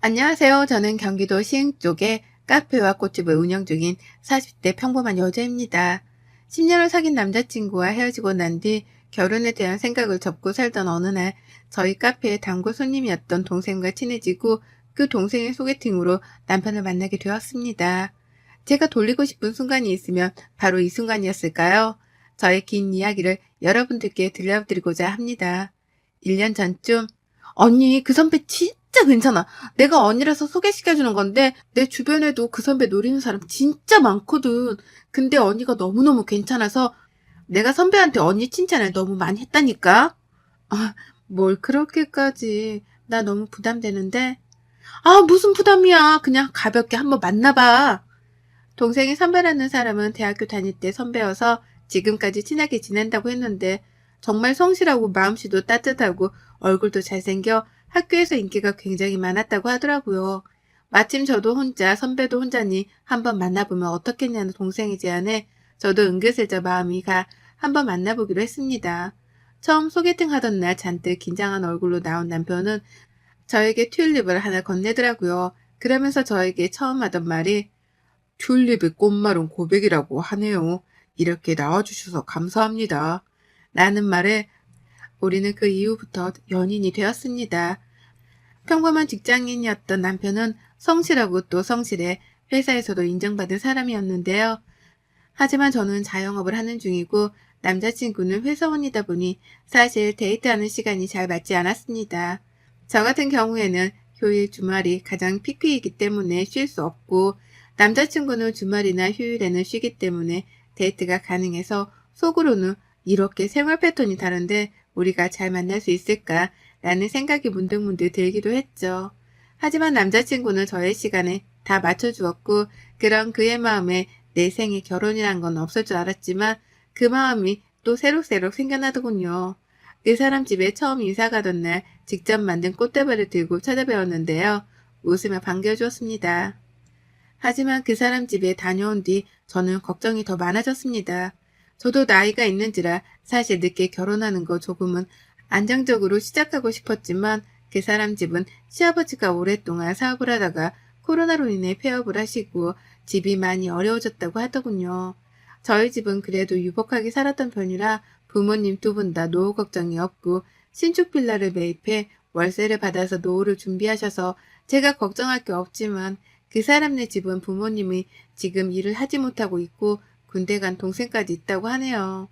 안녕하세요. 저는 경기도 시흥 쪽에 카페와 꽃집을 운영 중인 40대 평범한 여자입니다. 10년을 사귄 남자친구와 헤어지고 난 뒤 결혼에 대한 생각을 접고 살던 어느 날 저희 카페의 단골 손님이었던 동생과 친해지고 그 동생의 소개팅으로 남편을 만나게 되었습니다. 제가 돌리고 싶은 순간이 있으면 바로 이 순간이었을까요? 저의 긴 이야기를 여러분들께 들려드리고자 합니다. 1년 전쯤 언니 그 선배 진짜 괜찮아. 내가 언니라서 소개시켜주는 건데 내 주변에도 그 선배 노리는 사람 진짜 많거든. 근데 언니가 너무너무 괜찮아서 내가 선배한테 언니 칭찬을 너무 많이 했다니까. 아, 뭘 그렇게까지. 나 너무 부담되는데. 아, 무슨 부담이야. 그냥 가볍게 한번 만나봐. 동생이 선배라는 사람은 대학교 다닐 때 선배여서 지금까지 친하게 지낸다고 했는데 정말 성실하고 마음씨도 따뜻하고 얼굴도 잘생겨 학교에서 인기가 굉장히 많았다고 하더라고요. 마침 저도 혼자 선배도 혼자니 한번 만나보면 어떻겠냐는 동생의 제안에 저도 은근슬쩍 마음이 가 한번 만나보기로 했습니다. 처음 소개팅 하던 날 잔뜩 긴장한 얼굴로 나온 남편은 저에게 튤립을 하나 건네더라고요. 그러면서 저에게 처음 하던 말이 튤립의 꽃말은 고백이라고 하네요. 이렇게 나와주셔서 감사합니다. 라는 말에 우리는 그 이후부터 연인이 되었습니다. 평범한 직장인이었던 남편은 성실하고 또 성실해 회사에서도 인정받은 사람이었는데요. 하지만 저는 자영업을 하는 중이고 남자친구는 회사원이다 보니 사실 데이트하는 시간이 잘 맞지 않았습니다. 저 같은 경우에는 휴일 주말이 가장 피크이기 때문에 쉴 수 없고 남자친구는 주말이나 휴일에는 쉬기 때문에 데이트가 가능해서 속으로는 이렇게 생활 패턴이 다른데 우리가 잘 만날 수 있을까 라는 생각이 문득문득 들기도 했죠. 하지만 남자친구는 저의 시간에 다 맞춰주었고 그런 그의 마음에 내 생에 결혼이란 건 없을 줄 알았지만 그 마음이 또 새록새록 생겨나더군요. 그 사람 집에 처음 이사 가던 날 직접 만든 꽃다발을 들고 찾아뵈었는데요. 웃으며 반겨주었습니다. 하지만 그 사람 집에 다녀온 뒤 저는 걱정이 더 많아졌습니다. 저도 나이가 있는지라 사실 늦게 결혼하는 거 조금은 안정적으로 시작하고 싶었지만 그 사람 집은 시아버지가 오랫동안 사업을 하다가 코로나로 인해 폐업을 하시고 집이 많이 어려워졌다고 하더군요. 저희 집은 그래도 유복하게 살았던 편이라 부모님 두 분 다 노후 걱정이 없고 신축 빌라를 매입해 월세를 받아서 노후를 준비하셔서 제가 걱정할 게 없지만 그 사람네 집은 부모님이 지금 일을 하지 못하고 있고 군대 간 동생까지 있다고 하네요.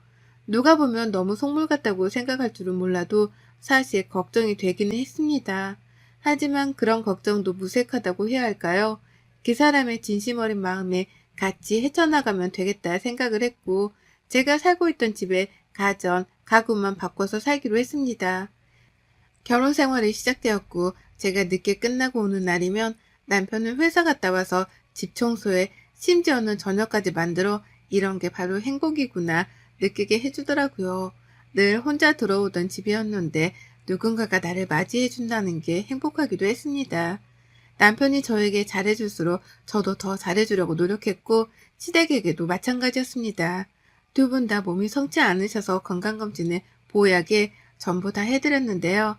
누가 보면 너무 속물 같다고 생각할 줄은 몰라도 사실 걱정이 되기는 했습니다. 하지만 그런 걱정도 무색하다고 해야 할까요? 그 사람의 진심 어린 마음에 같이 헤쳐나가면 되겠다 생각을 했고 제가 살고 있던 집에 가전, 가구만 바꿔서 살기로 했습니다. 결혼 생활이 시작되었고 제가 늦게 끝나고 오는 날이면 남편은 회사 갔다 와서 집 청소에 심지어는 저녁까지 만들어 이런 게 바로 행복이구나 느끼게 해주더라고요. 늘 혼자 들어오던 집이었는데 누군가가 나를 맞이해준다는 게 행복하기도 했습니다. 남편이 저에게 잘해줄수록 저도 더 잘해주려고 노력했고 시댁에게도 마찬가지였습니다. 두 분 다 몸이 성치 않으셔서 건강검진을 보약에 전부 다 해드렸는데요.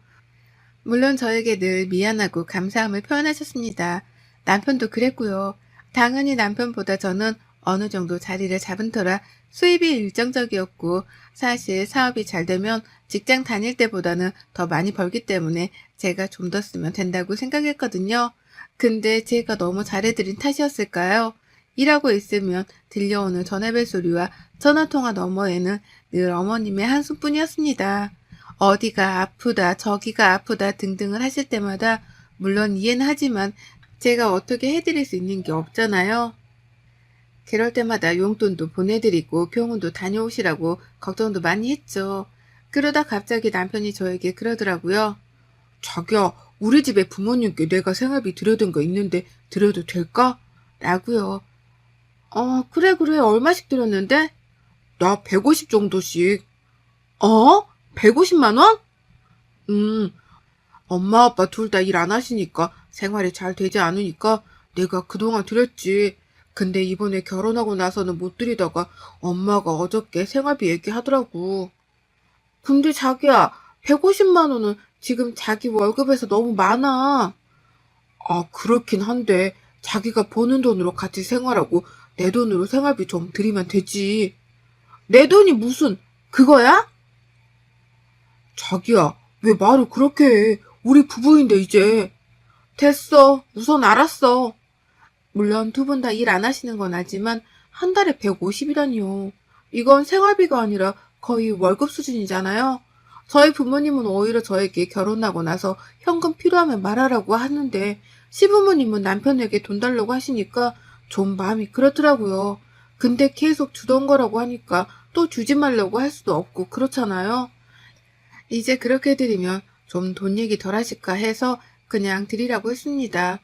물론 저에게 늘 미안하고 감사함을 표현하셨습니다. 남편도 그랬고요. 당연히 남편보다 저는 어느 정도 자리를 잡은 터라 수입이 일정적이었고 사실 사업이 잘 되면 직장 다닐 때보다는 더 많이 벌기 때문에 제가 좀 더 쓰면 된다고 생각했거든요. 근데 제가 너무 잘해드린 탓이었을까요? 일하고 있으면 들려오는 전화벨 소리와 전화통화 너머에는 늘 어머님의 한숨뿐이었습니다. 어디가 아프다, 저기가 아프다 등등을 하실 때마다 물론 이해는 하지만 제가 어떻게 해드릴 수 있는 게 없잖아요. 그럴 때마다 용돈도 보내드리고 병원도 다녀오시라고 걱정도 많이 했죠. 그러다 갑자기 남편이 저에게 그러더라고요. 자기야, 우리 집에 부모님께 내가 생활비 드려둔 거 있는데 드려도 될까? 라고요. 그래. 얼마씩 드렸는데? 나 150 정도씩. 150만 원? 음, 엄마 아빠 둘 다 일 안 하시니까 생활이 잘 되지 않으니까 내가 그동안 드렸지. 근데 이번에 결혼하고 나서는 못 드리다가 엄마가 어저께 생활비 얘기하더라고. 근데 자기야, 150만 원은 지금 자기 월급에서 너무 많아. 아, 그렇긴 한데 자기가 버는 돈으로 같이 생활하고 내 돈으로 생활비 좀 드리면 되지. 내 돈이 무슨 그거야? 자기야, 왜 말을 그렇게 해? 우리 부부인데 이제. 됐어. 우선 알았어. 물론 두 분 다 일 안 하시는 건 알지만 한 달에 150이라니요. 이건 생활비가 아니라 거의 월급 수준이잖아요. 저희 부모님은 오히려 저에게 결혼하고 나서 현금 필요하면 말하라고 하는데 시부모님은 남편에게 돈 달라고 하시니까 좀 마음이 그렇더라고요. 근데 계속 주던 거라고 하니까 또 주지 말라고 할 수도 없고 그렇잖아요. 이제 그렇게 드리면 좀 돈 얘기 덜 하실까 해서 그냥 드리라고 했습니다.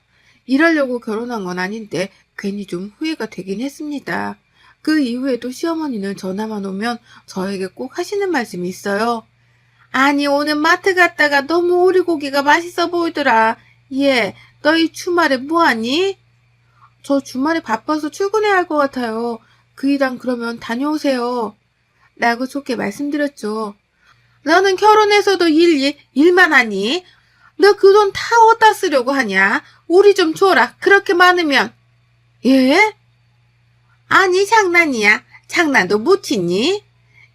이러려고 결혼한 건 아닌데 괜히 좀 후회가 되긴 했습니다. 그 이후에도 시어머니는 전화만 오면 저에게 꼭 하시는 말씀이 있어요. 아니, 오늘 마트 갔다가 너무 오리고기가 맛있어 보이더라. 얘, 너희 주말에 뭐하니? 저 주말에 바빠서 출근해야 할 것 같아요. 그 일당 그러면 다녀오세요. 라고 좋게 말씀드렸죠. 너는 결혼해서도 일만 하니? 너 그 돈 다 어디다 쓰려고 하냐? 우리 좀 줘라. 그렇게 많으면. 예? 아니, 장난이야. 장난도 못 치니?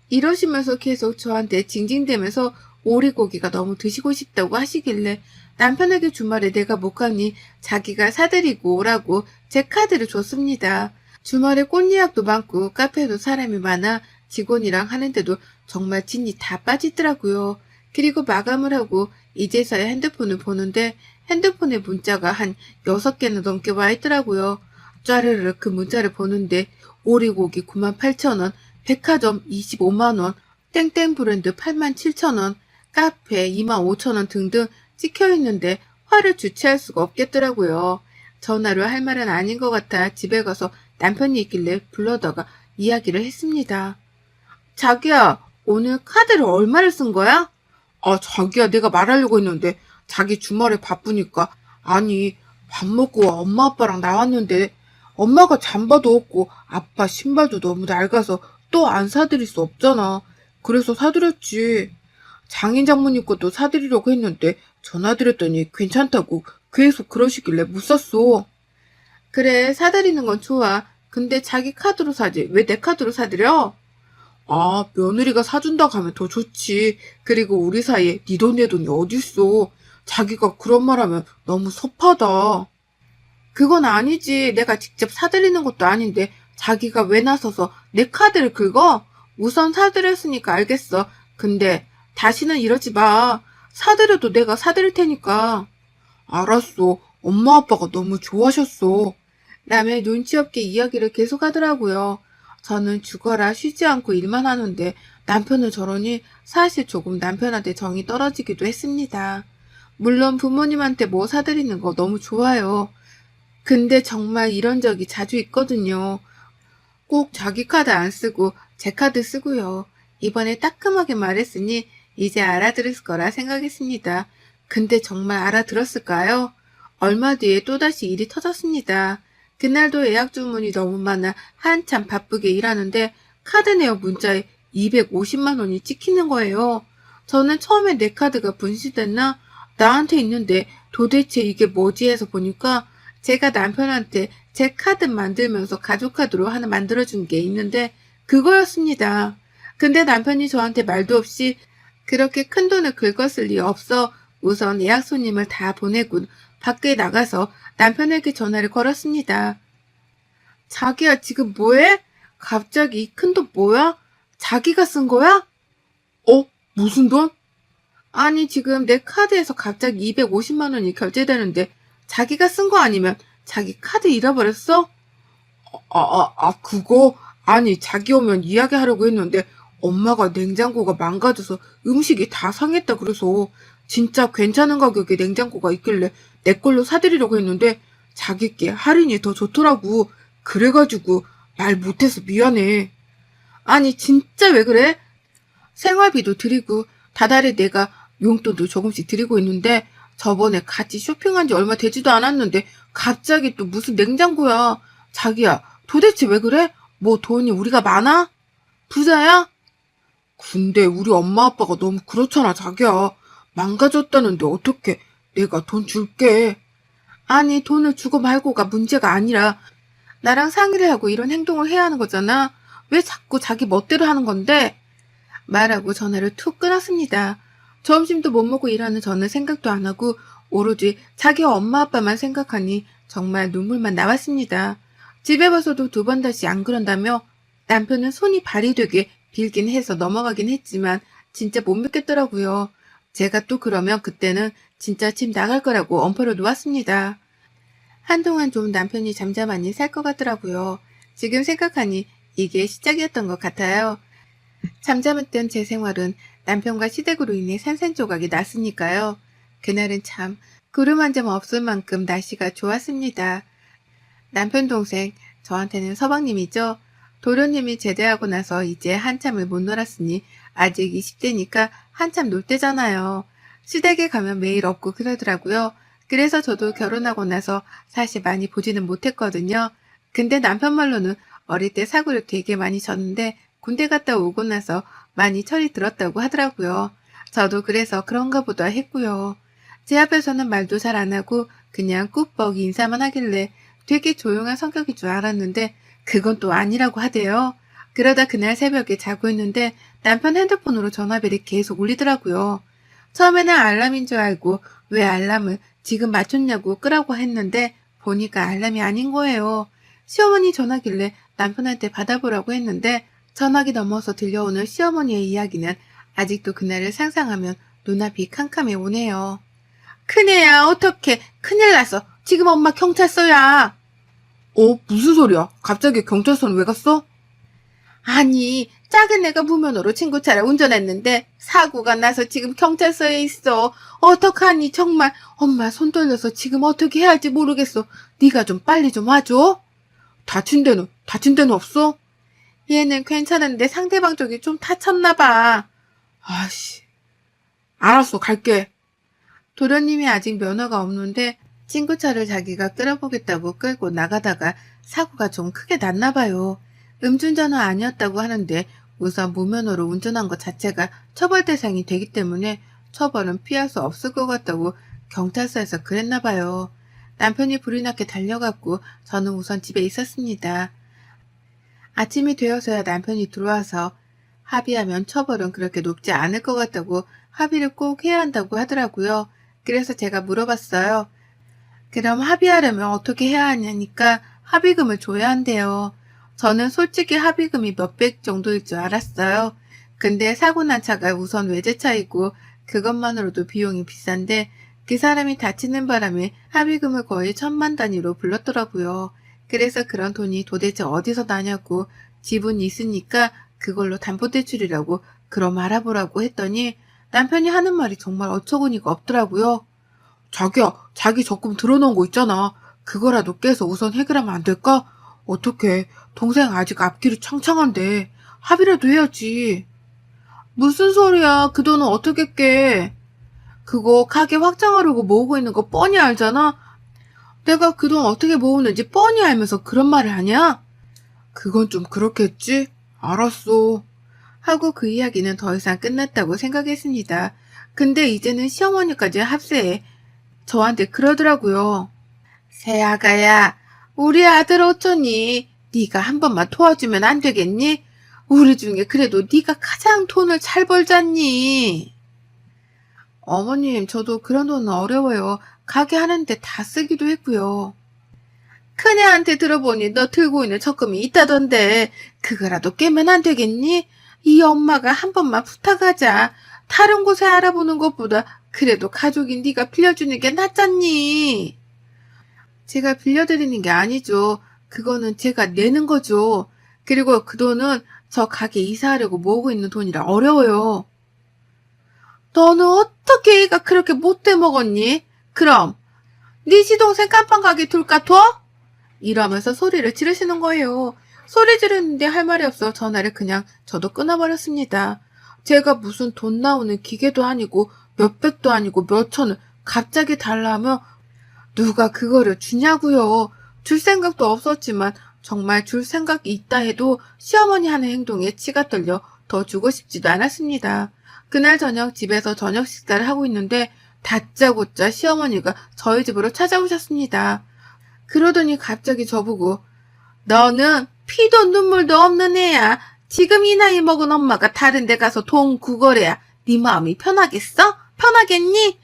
이러시면서 계속 저한테 징징대면서 오리고기가 너무 드시고 싶다고 하시길래 남편에게 주말에 내가 못 가니 자기가 사드리고 오라고 제 카드를 줬습니다. 주말에 꽃 예약도 많고 카페도 사람이 많아 직원이랑 하는데도 정말 진이 다 빠지더라고요. 그리고 마감을 하고 이제서야 핸드폰을 보는데 핸드폰에 문자가 한 6개나 넘게 와 있더라고요. 짜르르 그 문자를 보는데 오리고기 98,000원, 백화점 25만원, 땡땡 브랜드 87,000원, 카페 25,000원 등등 찍혀있는데 화를 주체할 수가 없겠더라고요. 전화로 할 말은 아닌 것 같아 집에 가서 남편이 있길래 불러다가 이야기를 했습니다. 자기야, 오늘 카드를 얼마를 쓴 거야? 아, 자기야, 내가 말하려고 했는데 자기 주말에 바쁘니까. 아니, 밥 먹고 엄마 아빠랑 나왔는데 엄마가 잠바도 없고 아빠 신발도 너무 낡아서 또 안 사드릴 수 없잖아. 그래서 사드렸지. 장인 장모님 것도 사드리려고 했는데 전화드렸더니 괜찮다고 계속 그러시길래 못 샀어. 그래, 사드리는 건 좋아. 근데 자기 카드로 사지. 왜 내 카드로 사드려? 아, 며느리가 사준다고 하면 더 좋지. 그리고 우리 사이에 네 돈 내 돈이 어딨어. 자기가 그런 말 하면 너무 섭하다. 그건 아니지. 내가 직접 사드리는 것도 아닌데 자기가 왜 나서서 내 카드를 긁어? 우선 사드렸으니까 알겠어. 근데 다시는 이러지 마. 사드려도 내가 사드릴 테니까. 알았어. 엄마 아빠가 너무 좋아하셨어. 남의 눈치 없게 이야기를 계속하더라고요. 저는 죽어라 쉬지 않고 일만 하는데 남편은 저러니 사실 조금 남편한테 정이 떨어지기도 했습니다. 물론 부모님한테 뭐 사드리는 거 너무 좋아요. 근데 정말 이런 적이 자주 있거든요. 꼭 자기 카드 안 쓰고 제 카드 쓰고요. 이번에 따끔하게 말했으니 이제 알아들을 거라 생각했습니다. 근데 정말 알아들었을까요? 얼마 뒤에 또다시 일이 터졌습니다. 그날도 예약 주문이 너무 많아 한참 바쁘게 일하는데 카드 내역 문자에 250만 원이 찍히는 거예요. 저는 처음에 내 카드가 분실됐나? 나한테 있는데 도대체 이게 뭐지 해서 보니까 제가 남편한테 제 카드 만들면서 가족 카드로 하나 만들어준 게 있는데 그거였습니다. 근데 남편이 저한테 말도 없이 그렇게 큰 돈을 긁었을 리 없어 우선 예약 손님을 다 보내고 밖에 나가서 남편에게 전화를 걸었습니다. 자기야, 지금 뭐해? 갑자기 이 큰 돈 뭐야? 자기가 쓴 거야? 어? 무슨 돈? 아니, 지금 내 카드에서 갑자기 250만 원이 결제되는데 자기가 쓴 거 아니면 자기 카드 잃어버렸어? 그거? 아니, 자기 오면 이야기하려고 했는데 엄마가 냉장고가 망가져서 음식이 다 상했다 그래서 진짜 괜찮은 가격에 냉장고가 있길래 내 걸로 사드리려고 했는데 자기께 할인이 더 좋더라고. 그래가지고 말 못해서 미안해. 아니, 진짜 왜 그래? 생활비도 드리고 다달이 내가 용돈도 조금씩 드리고 있는데 저번에 같이 쇼핑한 지 얼마 되지도 않았는데 갑자기 또 무슨 냉장고야. 자기야, 도대체 왜 그래? 뭐 돈이 우리가 많아? 부자야? 근데 우리 엄마 아빠가 너무 그렇잖아, 자기야. 망가졌다는데 어떻게 내가 돈 줄게. 아니, 돈을 주고 말고가 문제가 아니라 나랑 상의를 하고 이런 행동을 해야 하는 거잖아. 왜 자꾸 자기 멋대로 하는 건데? 말하고 전화를 툭 끊었습니다. 점심도 못 먹고 일하는 저는 생각도 안 하고 오로지 자기 엄마 아빠만 생각하니 정말 눈물만 나왔습니다. 집에 와서도 두 번 다시 안 그런다며 남편은 손이 발이 되게 빌긴 해서 넘어가긴 했지만 진짜 못 믿겠더라고요. 제가 또 그러면 그때는 진짜 집 나갈 거라고 엄포를 놓았습니다. 한동안 좀 남편이 잠잠하니 살 것 같더라고요. 지금 생각하니 이게 시작이었던 것 같아요. 잠잠했던 제 생활은 남편과 시댁으로 인해 산산조각이 났으니까요. 그날은 참 구름 한 점 없을 만큼 날씨가 좋았습니다. 남편 동생, 저한테는 서방님이죠. 도련님이 제대하고 나서 이제 한참을 못 놀았으니 아직 20대니까 한참 놀 때잖아요. 시댁에 가면 매일 없고 그러더라고요. 그래서 저도 결혼하고 나서 사실 많이 보지는 못했거든요. 근데 남편 말로는 어릴 때 사고를 되게 많이 쳤는데 군대 갔다 오고 나서 많이 철이 들었다고 하더라고요. 저도 그래서 그런가 보다 했고요. 제 앞에서는 말도 잘 안 하고 그냥 꾹뻑 인사만 하길래 되게 조용한 성격인 줄 알았는데 그건 또 아니라고 하대요. 그러다 그날 새벽에 자고 있는데 남편 핸드폰으로 전화벨이 계속 울리더라고요. 처음에는 알람인 줄 알고 왜 알람을 지금 맞췄냐고 끄라고 했는데 보니까 알람이 아닌 거예요. 시어머니 전화길래 남편한테 받아보라고 했는데 전화기 넘어서 들려오는 시어머니의 이야기는 아직도 그날을 상상하면 눈앞이 캄캄해 오네요. 큰애야, 어떡해. 큰일 났어. 지금 엄마 경찰서야. 무슨 소리야? 갑자기 경찰서는 왜 갔어? 아니, 작은 애가 무면허로 친구 차를 운전했는데 사고가 나서 지금 경찰서에 있어. 어떡하니 정말 엄마 손 떨려서 지금 어떻게 해야 할지 모르겠어. 네가 좀 빨리 좀 와줘. 다친 데는 없어? 얘는 괜찮은데 상대방 쪽이 좀 다쳤나 봐. 아씨, 알았어, 갈게. 도련님이 아직 면허가 없는데 친구 차를 자기가 끌어보겠다고 끌고 나가다가 사고가 좀 크게 났나 봐요. 음주운전은 아니었다고 하는데 우선 무면허로 운전한 것 자체가 처벌 대상이 되기 때문에 처벌은 피할 수 없을 것 같다고 경찰서에서 그랬나 봐요. 남편이 불이 나게 달려갔고 저는 우선 집에 있었습니다. 아침이 되어서야 남편이 들어와서 합의하면 처벌은 그렇게 높지 않을 것 같다고 합의를 꼭 해야 한다고 하더라고요. 그래서 제가 물어봤어요. 그럼 합의하려면 어떻게 해야 하냐니까 합의금을 줘야 한대요. 저는 솔직히 합의금이 몇백 정도일 줄 알았어요. 근데 사고 난 차가 우선 외제차이고 그것만으로도 비용이 비싼데 그 사람이 다치는 바람에 합의금을 거의 1,000만 단위로 불렀더라고요. 그래서 그런 돈이 도대체 어디서 나냐고 지분이 있으니까 그걸로 담보대출이라고 그럼 알아보라고 했더니 남편이 하는 말이 정말 어처구니가 없더라고요. 자기야, 자기 적금 들어놓은 거 있잖아. 그거라도 깨서 우선 해결하면 안 될까? 어떡해. 동생 아직 앞길이 창창한데 합의라도 해야지. 무슨 소리야. 그 돈은 어떻게 깨? 그거 가게 확장하려고 모으고 있는 거 뻔히 알잖아. 내가 그 돈 어떻게 모으는지 뻔히 알면서 그런 말을 하냐? 그건 좀 그렇겠지? 알았어. 하고 그 이야기는 더 이상 끝났다고 생각했습니다. 근데 이제는 시어머니까지 합세해 저한테 그러더라고요. 새아가야, 우리 아들 어쩌니? 네가 한 번만 도와주면 안 되겠니? 우리 중에 그래도 네가 가장 돈을 잘 벌잖니. 어머님, 저도 그런 돈은 어려워요. 가게 하는데 다 쓰기도 했고요. 큰애한테 들어보니 너 들고 있는 적금이 있다던데 그거라도 깨면 안 되겠니? 이 엄마가 한 번만 부탁하자. 다른 곳에 알아보는 것보다 그래도 가족인 네가 빌려주는 게 낫잖니. 제가 빌려드리는 게 아니죠. 그거는 제가 내는 거죠. 그리고 그 돈은 저 가게 이사하려고 모으고 있는 돈이라 어려워요. 너는 어떻게 애가 그렇게 못돼 먹었니? 그럼 네 시동생 깜빵 가게 둘까 둬? 이러면서 소리를 지르시는 거예요. 소리 지르는데 할 말이 없어 전화를 그냥 저도 끊어버렸습니다. 제가 무슨 돈 나오는 기계도 아니고 몇백도 아니고 몇천을 갑자기 달라 하며 누가 그거를 주냐고요. 줄 생각도 없었지만 정말 줄 생각이 있다 해도 시어머니 하는 행동에 치가 떨려 더 주고 싶지도 않았습니다. 그날 저녁 집에서 저녁 식사를 하고 있는데 다짜고짜 시어머니가 저희 집으로 찾아오셨습니다. 그러더니 갑자기 저보고 너는 피도 눈물도 없는 애야. 지금 이 나이 먹은 엄마가 다른 데 가서 돈 구걸해야 네 마음이 편하겠어? 편하겠니?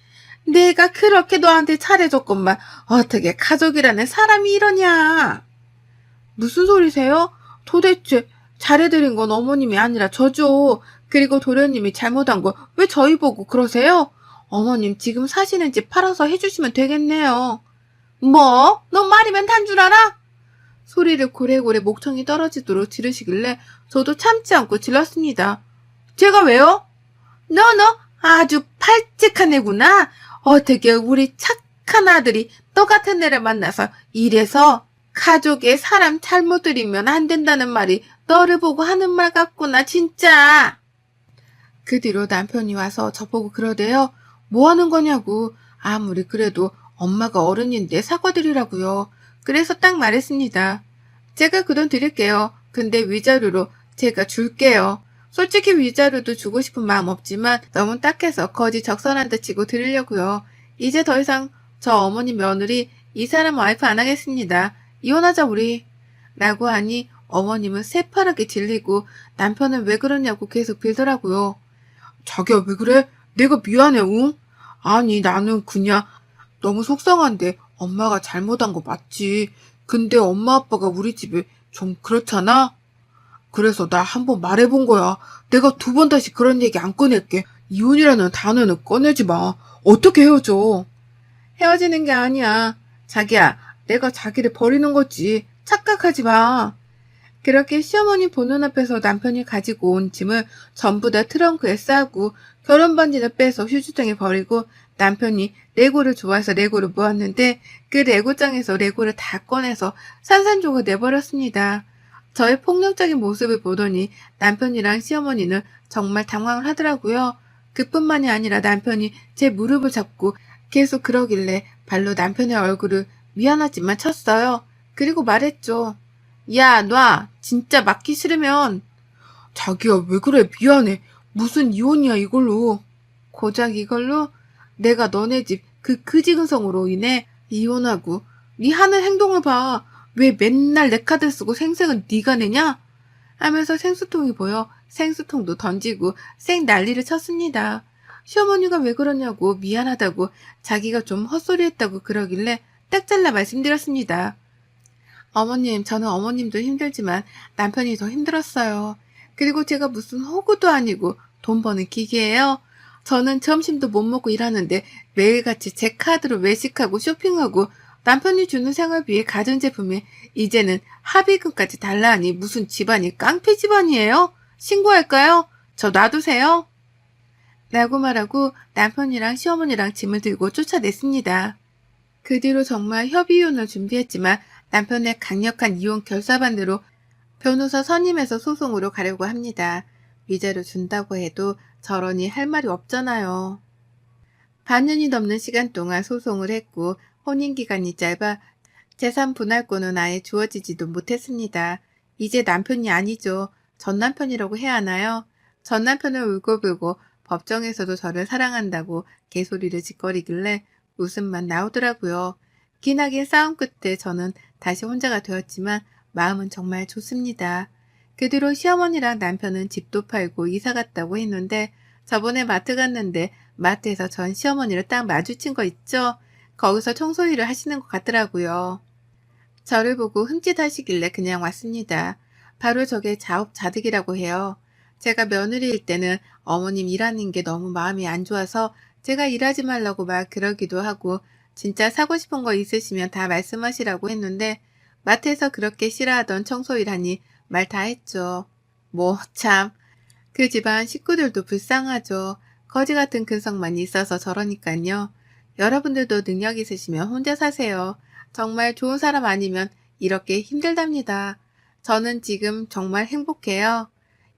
내가 그렇게 너한테 잘해줬건만 어떻게 가족이라는 사람이 이러냐? 무슨 소리세요? 도대체 잘해드린 건 어머님이 아니라 저죠. 그리고 도련님이 잘못한 거 왜 저희 보고 그러세요? 어머님 지금 사시는 집 팔아서 해주시면 되겠네요. 뭐? 너 말이면 단 줄 알아? 소리를 고래고래 목청이 떨어지도록 지르시길래 저도 참지 않고 질렀습니다. 제가 왜요? 너 아주 발칙한 애구나. 어떻게 우리 착한 아들이 너 같은 애를 만나서 이래서 가족에 사람 잘못 들이면 안 된다는 말이 너를 보고 하는 말 같구나 진짜. 그 뒤로 남편이 와서 저보고 그러대요. 뭐 하는 거냐고. 아무리 그래도 엄마가 어른인데 사과드리라고요. 그래서 딱 말했습니다. 제가 그 돈 드릴게요. 근데 위자료로 제가 줄게요. 솔직히 위자료도 주고 싶은 마음 없지만 너무 딱해서 거지 적선한 듯 치고 드리려고요. 이제 더 이상 저 어머니 며느리 이 사람 와이프 안 하겠습니다. 이혼하자 우리. 라고 하니 어머님은 새파랗게 질리고 남편은 왜 그러냐고 계속 빌더라고요. 자기야 왜 그래? 내가 미안해 응? 아니 나는 그냥 너무 속상한데 엄마가 잘못한 거 맞지. 근데 엄마 아빠가 우리 집에 좀 그렇잖아? 그래서 나 한번 말해본 거야. 내가 두 번 다시 그런 얘기 안 꺼낼게. 이혼이라는 단어는 꺼내지 마. 어떻게 헤어져? 헤어지는 게 아니야. 자기야, 내가 자기를 버리는 거지. 착각하지 마. 그렇게 시어머니 보는 앞에서 남편이 가지고 온 짐을 전부 다 트렁크에 싸고 결혼 반지를 빼서 휴지통에 버리고 남편이 레고를 좋아해서 레고를 모았는데 그 레고장에서 레고를 다 꺼내서 산산조각 내버렸습니다. 저의 폭력적인 모습을 보더니 남편이랑 시어머니는 정말 당황을 하더라고요. 그뿐만이 아니라 남편이 제 무릎을 잡고 계속 그러길래 발로 남편의 얼굴을 미안하지만 쳤어요. 그리고 말했죠. 야, 놔. 진짜 맞기 싫으면. 자기야, 왜 그래? 미안해. 무슨 이혼이야, 이걸로. 고작 이걸로? 내가 너네 집 그 그지근성으로 인해 이혼하고 네 하는 행동을 봐. 왜 맨날 내 카드 쓰고 생색은 네가 내냐? 하면서 생수통이 보여 생수통도 던지고 쌩 난리를 쳤습니다. 시어머니가 왜 그러냐고 미안하다고 자기가 좀 헛소리했다고 그러길래 딱 잘라 말씀드렸습니다. 어머님, 저는 어머님도 힘들지만 남편이 더 힘들었어요. 그리고 제가 무슨 호구도 아니고 돈 버는 기계예요. 저는 점심도 못 먹고 일하는데 매일같이 제 카드로 외식하고 쇼핑하고 남편이 주는 생활비에 가전제품에 이제는 합의금까지 달라 하니 무슨 집안이 깡패 집안이에요? 신고할까요? 저 놔두세요. 라고 말하고 남편이랑 시어머니랑 짐을 들고 쫓아냈습니다. 그 뒤로 정말 협의이혼을 준비했지만 남편의 강력한 이혼 결사반대로 변호사 선임해서 소송으로 가려고 합니다. 위자료 준다고 해도 저러니 할 말이 없잖아요. 반년이 넘는 시간 동안 소송을 했고 혼인기간이 짧아 재산 분할권은 아예 주어지지도 못했습니다. 이제 남편이 아니죠. 전 남편이라고 해야 하나요? 전 남편을 울고불고 법정에서도 저를 사랑한다고 개소리를 짓거리길래 웃음만 나오더라고요. 기나긴 싸움 끝에 저는 다시 혼자가 되었지만 마음은 정말 좋습니다. 그 뒤로 시어머니랑 남편은 집도 팔고 이사 갔다고 했는데 저번에 마트 갔는데 마트에서 전 시어머니를 딱 마주친 거 있죠? 거기서 청소일을 하시는 것 같더라고요. 저를 보고 흠칫하시길래 그냥 왔습니다. 바로 저게 자업자득이라고 해요. 제가 며느리일 때는 어머님 일하는 게 너무 마음이 안 좋아서 제가 일하지 말라고 막 그러기도 하고 진짜 사고 싶은 거 있으시면 다 말씀하시라고 했는데 마트에서 그렇게 싫어하던 청소일 하니 말 다 했죠. 뭐 참, 그 집안 식구들도 불쌍하죠. 거지 같은 근성만 있어서 저러니깐요. 여러분들도 능력 있으시면 혼자 사세요. 정말 좋은 사람 아니면 이렇게 힘들답니다. 저는 지금 정말 행복해요.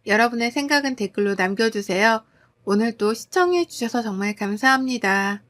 여러분의 생각은 댓글로 남겨주세요. 오늘도 시청해주셔서 정말 감사합니다.